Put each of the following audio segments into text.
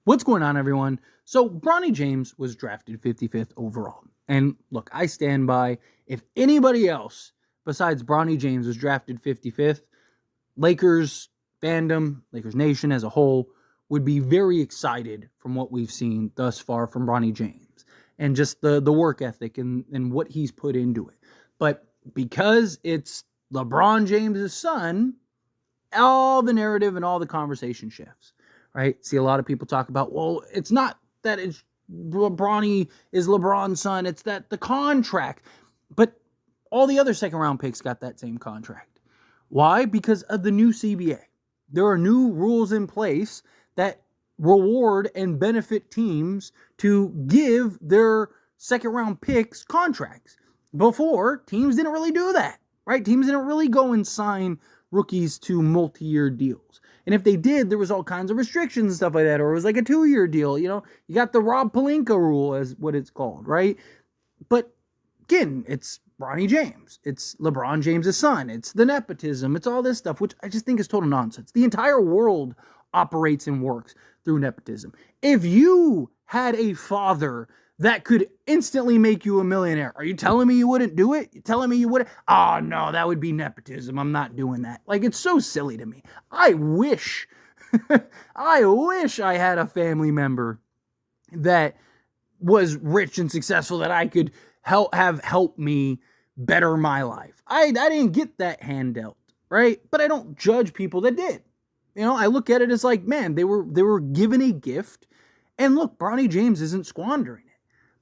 What's going on, everyone? So, Bronny James was drafted 55th overall. And look, I stand by, if anybody else besides Bronny James was drafted 55th, Lakers fandom, Lakers Nation as a whole, would be very excited from what we've seen thus far from Bronny James and just the work ethic and what he's put into it. But because it's LeBron James' son, all the narrative and all the conversation shifts. Right? See a lot of people talk about, well, it's not that it's Bronny is LeBron's son, it's that the contract. But all the other second round picks got that same contract. Why? Because of the new CBA. There are new rules in place that reward and benefit teams to give their second round picks contracts. Before, teams didn't really do that, right? Teams didn't really go and sign rookies to multi-year deals. And if they did, there was all kinds of restrictions and stuff like that, or it was like a 2-year deal. You know, you got the Rob Pelinka rule, as what it's called, right? But again, it's Bronny James. It's LeBron James' son. It's the nepotism. It's all this stuff, which I just think is total nonsense. The entire world operates and works through nepotism. If you had a father that could instantly make you a millionaire, are you telling me you wouldn't do it? You telling me you wouldn't? Oh, no, that would be nepotism. I'm not doing that. Like, it's so silly to me. I wish I had a family member that was rich and successful that I could have helped me better my life. I didn't get that hand dealt, right? But I don't judge people that did. You know, I look at it as like, man, they were given a gift. And look, Bronny James isn't squandering it.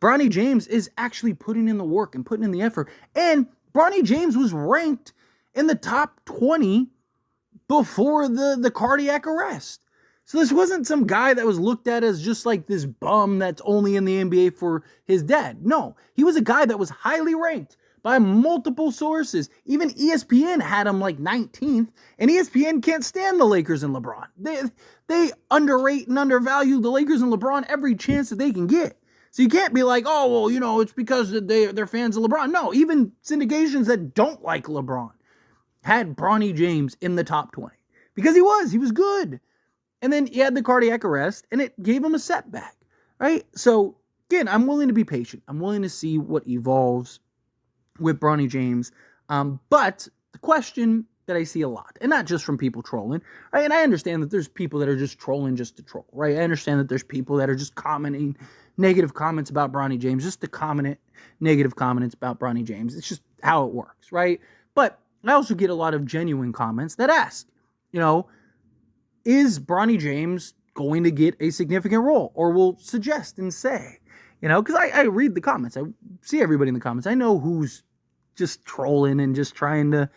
Bronny James is actually putting in the work and putting in the effort. And Bronny James was ranked in the top 20 before the cardiac arrest. So this wasn't some guy that was looked at as just like this bum that's only in the NBA for his dad. No, he was a guy that was highly ranked by multiple sources. Even ESPN had him like 19th, and ESPN can't stand the Lakers and LeBron. They underrate and undervalue the Lakers and LeBron every chance that they can get. So you can't be like, oh, well, you know, it's because they're fans of LeBron. No, even syndications that don't like LeBron had Bronny James in the top 20 because he was good. And then he had the cardiac arrest, and it gave him a setback, right? So, again, I'm willing to be patient. I'm willing to see what evolves with Bronny James. But the question that I see a lot, and not just from people trolling, right? And I understand that there's people that are just trolling just to troll, right? I understand that there's people that are just commenting negative comments about Bronny James, just to comment negative comments about Bronny James. It's just how it works, right? But I also get a lot of genuine comments that ask, you know, is Bronny James going to get a significant role, or will suggest and say, you know, because I read the comments. I see everybody in the comments. I know who's just trolling and just trying to,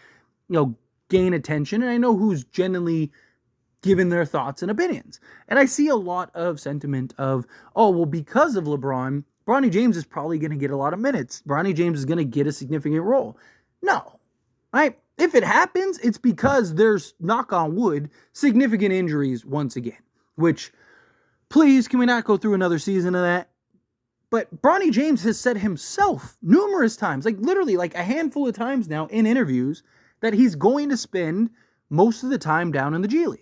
you know, gain attention. And I know who's genuinely giving their thoughts and opinions. And I see a lot of sentiment of, oh, well, because of LeBron, Bronny James is probably going to get a lot of minutes. Bronny James is going to get a significant role. No, right? If it happens, it's because there's, knock on wood, significant injuries once again. Which, please, can we not go through another season of that? But Bronny James has said himself numerous times, like literally like a handful of times now in interviews, that he's going to spend most of the time down in the G League.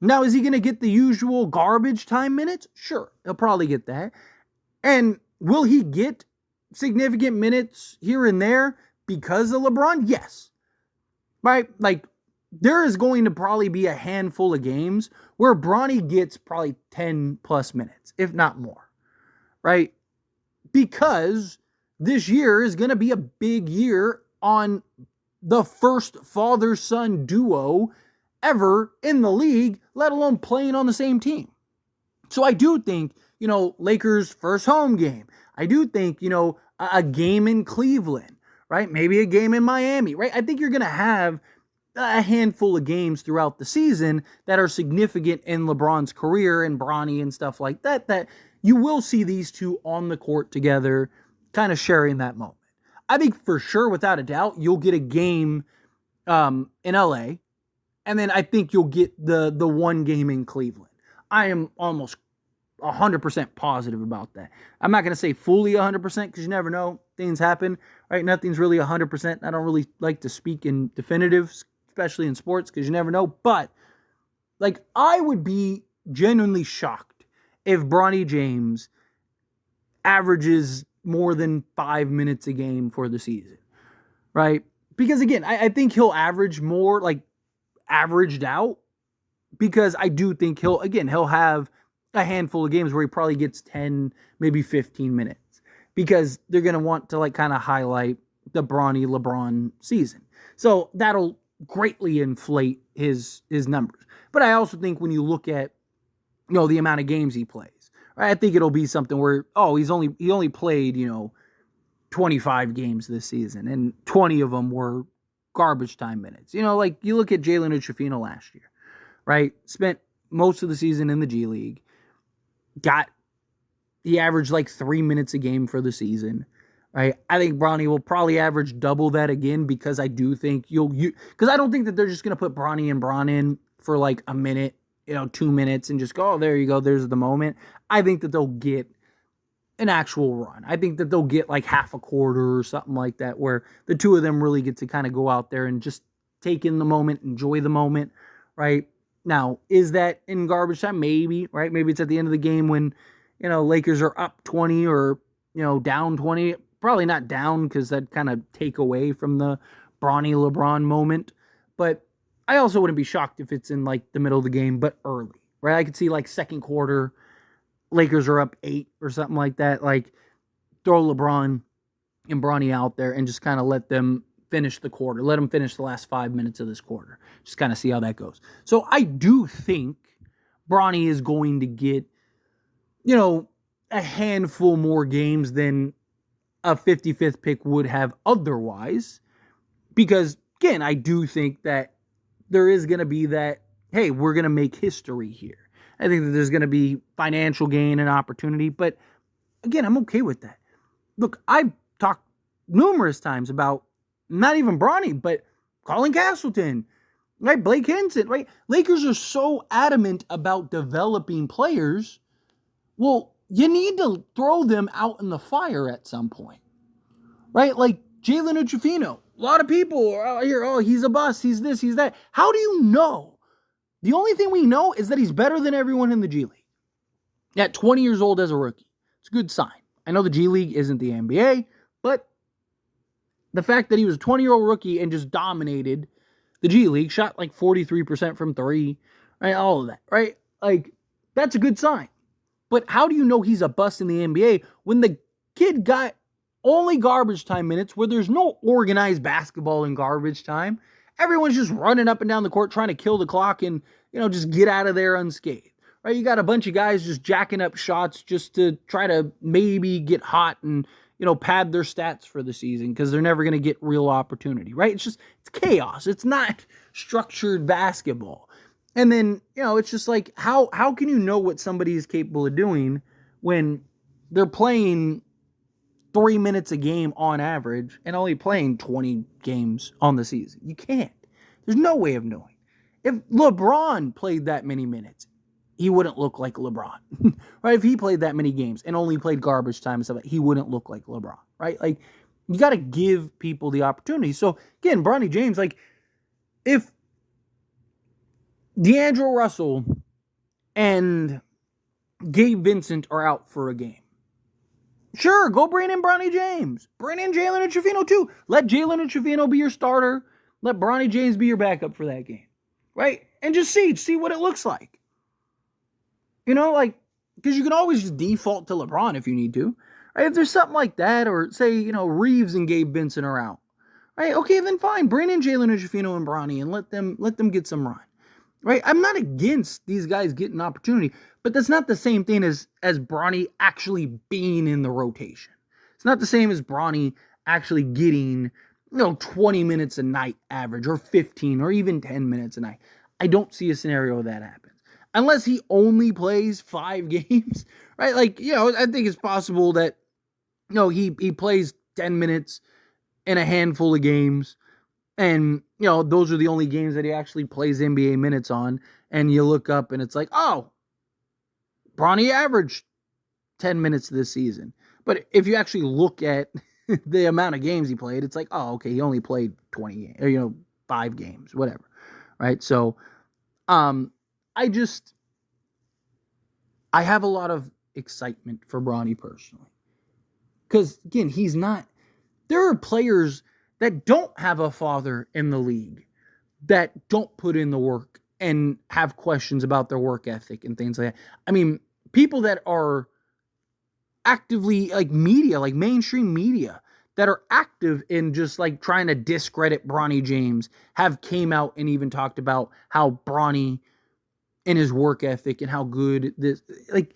Now, is he going to get the usual garbage time minutes? Sure, he'll probably get that. And will he get significant minutes here and there because of LeBron? Yes. Right? Like, there is going to probably be a handful of games where Bronny gets probably 10 plus minutes, if not more. Right? Because this year is going to be a big year on the first father-son duo ever in the league, let alone playing on the same team. So I do think, you know, Lakers' first home game. I do think, you know, a game in Cleveland, right? Maybe a game in Miami, right? I think you're going to have a handful of games throughout the season that are significant in LeBron's career and Bronny and stuff like that, that you will see these two on the court together, kind of sharing that moment. I think for sure, without a doubt, you'll get a game in LA, and then I think you'll get the one game in Cleveland. I am almost 100% positive about that. I'm not going to say fully 100% because you never know. Things happen, right? Nothing's really 100%. I don't really like to speak in definitives, especially in sports, because you never know. But, like, I would be genuinely shocked if Bronny James averages more than 5 minutes a game for the season, right? Because again, I think he'll average more, like averaged out, because I do think he'll have a handful of games where he probably gets 10, maybe 15 minutes, because they're going to want to like kind of highlight the Bronny LeBron season. So that'll greatly inflate his numbers. But I also think when you look at, the amount of games he plays, right, I think it'll be something where, he only played, 25 games this season, and 20 of them were garbage time minutes. Like you look at Jalen Uchafino last year, right? Spent most of the season in the G League. He averaged like 3 minutes a game for the season, right? I think Bronny will probably average double that again, because I do think because I don't think that they're just going to put Bronny and Bron in for like a minute, 2 minutes and just go, oh, there you go, there's the moment. I think that they'll get an actual run. I think that they'll get like half a quarter or something like that, where the two of them really get to kind of go out there and just take in the moment, enjoy the moment, right? Now, is that in garbage time? Maybe, right? Maybe it's at the end of the game when, Lakers are up 20 or, down 20. Probably not down, because that'd kind of take away from the Bronny LeBron moment. But I also wouldn't be shocked if it's in like the middle of the game, but early, right? I could see like second quarter, Lakers are up 8 or something like that. Like throw LeBron and Bronny out there and just kind of let them finish the quarter. Let them finish the last 5 minutes of this quarter. Just kind of see how that goes. So I do think Bronny is going to get, a handful more games than a 55th pick would have otherwise. Because, again, I do think that there is going to be that, hey, we're going to make history here. I think that there's going to be financial gain and opportunity. But, again, I'm okay with that. Look, I've talked numerous times about not even Bronny, but Colin Castleton, right? Blake Hinson, right? Lakers are so adamant about developing players. Well, you need to throw them out in the fire at some point, right? Like Jalen Uchafino. A lot of people are out here, he's a bust, he's this, he's that. How do you know? The only thing we know is that he's better than everyone in the G League. At 20 years old as a rookie. It's a good sign. I know the G League isn't the NBA, but the fact that he was a 20-year-old rookie and just dominated the G League, shot like 43% from three, right? All of that, right? Like, that's a good sign. But how do you know he's a bust in the NBA when the kid got only garbage time minutes, where there's no organized basketball in garbage time? Everyone's just running up and down the court trying to kill the clock and, just get out of there unscathed, right? You got a bunch of guys just jacking up shots just to try to maybe get hot and, pad their stats for the season, because they're never going to get real opportunity, right? It's chaos. It's not structured basketball. And then, it's just like, how can you know what somebody is capable of doing when they're playing 3 minutes a game on average and only playing 20 games on the season? You can't. There's no way of knowing. If LeBron played that many minutes, he wouldn't look like LeBron, right? If he played that many games and only played garbage time and stuff, he wouldn't look like LeBron, right? Like, you got to give people the opportunity. So, again, Bronny James, like, if D'Angelo Russell and Gabe Vincent are out for a game, sure, go bring in Bronny James. Bring in Jalen Uchafino too. Let Jalen Uchafino be your starter. Let Bronny James be your backup for that game, right? And just see what it looks like. Because you can always just default to LeBron if you need to, right? If there's something like that, or say, Reeves and Gabe Vincent are out, right? Okay, then fine. Bring in Jalen Uchafino and Bronny and let them get some run. Right? I'm not against these guys getting opportunity, but that's not the same thing as Bronny actually being in the rotation. It's not the same as Bronny actually getting, 20 minutes a night average, or 15, or even 10 minutes a night. I don't see a scenario that happens. Unless he only plays 5 games, right? Like, I think it's possible that, he plays 10 minutes in a handful of games. And, those are the only games that he actually plays NBA minutes on. And you look up and it's like, oh, Bronny averaged 10 minutes this season. But if you actually look at the amount of games he played, it's like, oh, okay, he only played 20 games, or, 5 games, whatever. Right? So, I I have a lot of excitement for Bronny personally. Because, again, he's not... There are players that don't have a father in the league that don't put in the work and have questions about their work ethic and things like that. I mean, people that are actively, like media, like mainstream media, that are active in just like trying to discredit Bronny James have came out and even talked about how Bronny and his work ethic and how good this, like,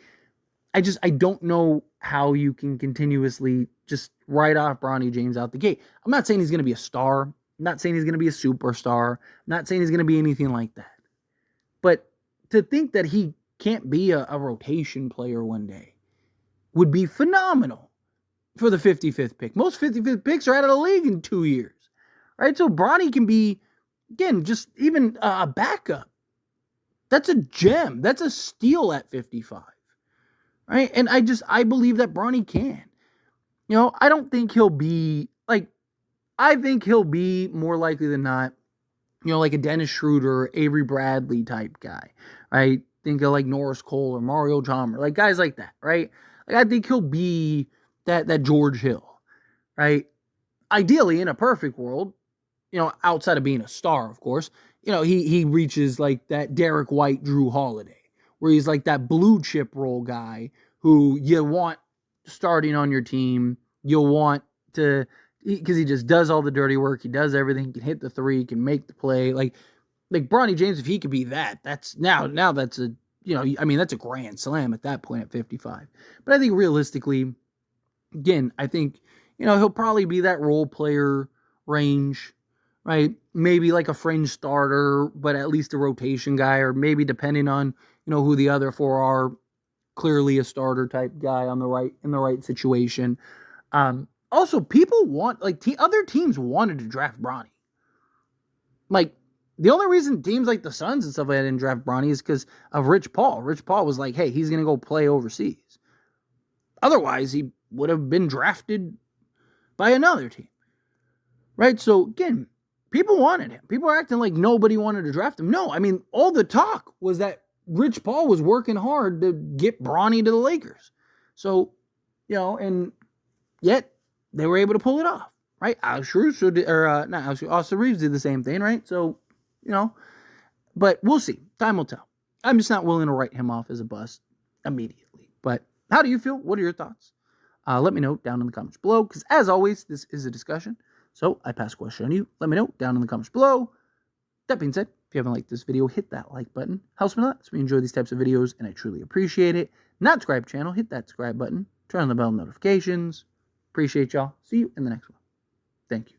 I don't know how you can continuously just write off Bronny James out the gate. I'm not saying he's going to be a star. I'm not saying he's going to be a superstar. I'm not saying he's going to be anything like that. But to think that he can't be a rotation player one day would be phenomenal for the 55th pick. Most 55th picks are out of the league in 2 years, right? So Bronny can be, again, just even a backup. That's a gem. That's a steal at 55, right? And I believe that Bronny can. You know, I don't think he'll be, like, I think he'll be more likely than not, you know, like a Dennis Schroeder, Avery Bradley type guy, right? Think of like Norris Cole or Mario Chalmers, like guys like that, right? Like I think he'll be that George Hill, right? Ideally, in a perfect world, you know, outside of being a star, of course, you know, he reaches like that Derek White, Drew Holiday, where he's like that blue chip role guy who you want starting on your team. You'll want to, because he just does all the dirty work. He does everything. He can hit the three, can make the play. Like Bronny James, if he could be that, that's now that's a, you know, I mean, that's a grand slam at that point at 55. But I think realistically, again, I think, you know, he'll probably be that role player range, right? Maybe like a fringe starter, but at least a rotation guy, or maybe depending on, you know, who the other four are, clearly a starter type guy on the right, in the right situation. Also, people want, like, other teams wanted to draft Bronny. Like, the only reason teams like the Suns and stuff like that didn't draft Bronny is because of Rich Paul. Rich Paul was like, hey, he's going to go play overseas. Otherwise, he would have been drafted by another team. Right? So, again, people wanted him. People are acting like nobody wanted to draft him. No, I mean, all the talk was that Rich Paul was working hard to get Bronny to the Lakers. So, you know, and yet they were able to pull it off, right? Austin Reeves did the same thing, right? So, you know, but we'll see. Time will tell. I'm just not willing to write him off as a bust immediately. But how do you feel? What are your thoughts? Let me know down in the comments below, because as always, this is a discussion. So I pass a question on you. Let me know down in the comments below. That being said, if you haven't liked this video, hit that like button. Helps me a lot. So we enjoy these types of videos, and I truly appreciate it. Not subscribe channel, hit that subscribe button. Turn on the bell notifications. Appreciate y'all. See you in the next one. Thank you.